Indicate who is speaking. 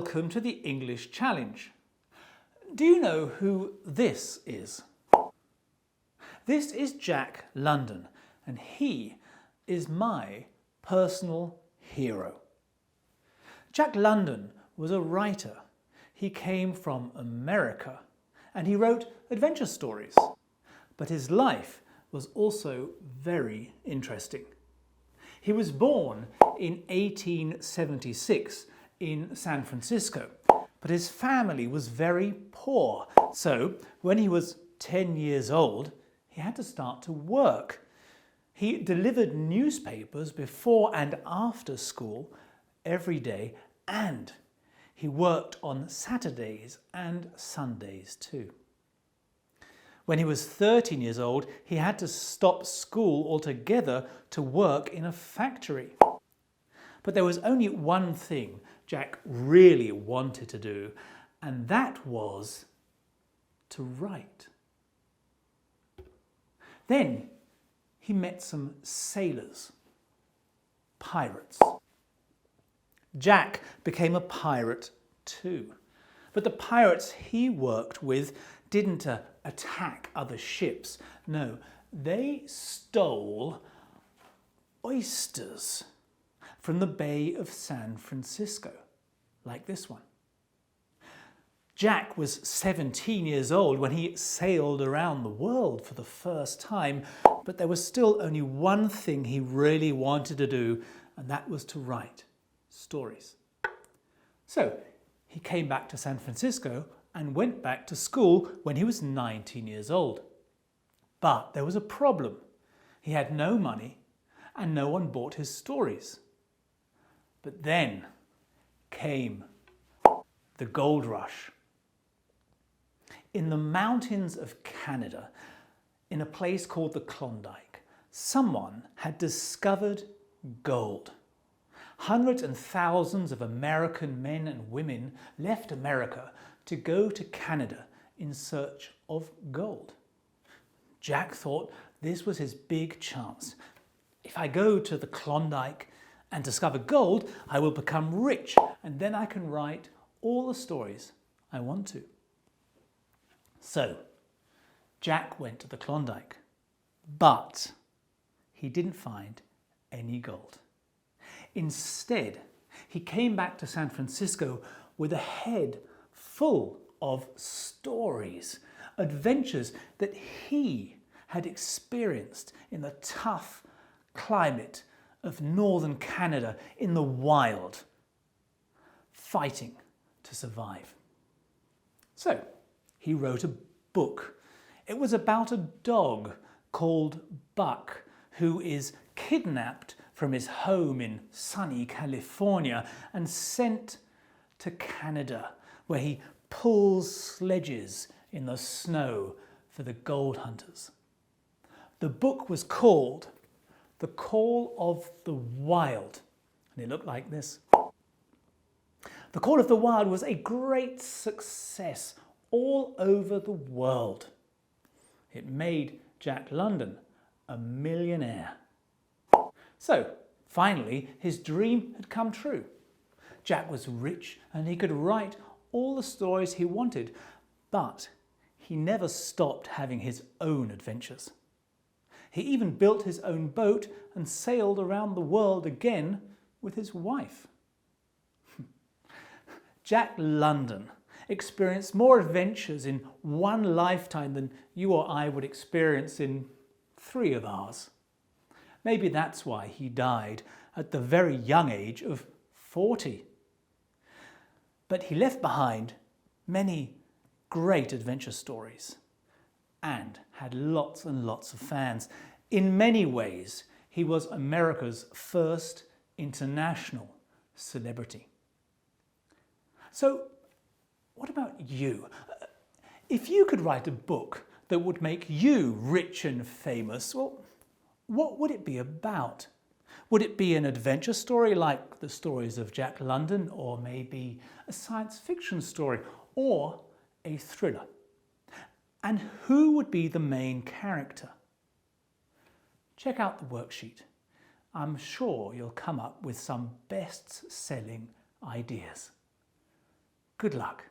Speaker 1: welcome to the English Challenge. Do you know who this is? This is Jack London, and he is my personal hero. Jack London was a writer. He came from America and he wrote adventure stories. But his life was also very interesting. He was born in 1876 in San Francisco, but his family was very poor. So when he was 10 years old, he had to start to work. He delivered newspapers before and after school every day, and he worked on Saturdays and Sundays too. When he was 13 years old, he had to stop school altogether to work in a factory. But there was only one thing Jack really wanted to do, and that was to write. Then he met some sailors, pirates. Jack became a pirate too. But the pirates he worked with didn't attack other ships. No, they stole oysters from the Bay of San Francisco, like this one. Jack was 17 years old when he sailed around the world for the first time, but there was still only one thing he really wanted to do, and that was to write stories. So he came back to San Francisco and went back to school when he was 19 years old. But there was a problem. He had no money and no one bought his stories. But then came the gold rush. In the mountains of Canada, in a place called the Klondike, someone had discovered gold. Hundreds and thousands of American men and women left America to go to Canada in search of gold. Jack thought this was his big chance. If I go to the Klondike and discover gold, I will become rich, and then I can write all the stories I want to. So, Jack went to the Klondike, but he didn't find any gold. Instead, he came back to San Francisco with a head full of stories, adventures that he had experienced in the tough climate of northern Canada in the wild, fighting to survive. So he wrote a book. It was about a dog called Buck who is kidnapped from his home in sunny California and sent to Canada, where he pulls sledges in the snow for the gold hunters. The book was called The Call of the Wild, and it looked like this. The Call of the Wild was a great success all over the world. It made Jack London a millionaire. So, finally, his dream had come true. Jack was rich and he could write all the stories he wanted, but he never stopped having his own adventures. He even built his own boat and sailed around the world again with his wife. Jack London experienced more adventures in one lifetime than you or I would experience in 3 of ours. Maybe that's why he died at the very young age of 40. But he left behind many great adventure stories and had lots and lots of fans. In many ways, he was America's first international celebrity. So, what about you? If you could write a book that would make you rich and famous, well, what would it be about? Would it be an adventure story like the stories of Jack London, or maybe a science fiction story, or a thriller? And who would be the main character? Check out the worksheet. I'm sure you'll come up with some best-selling ideas. Good luck.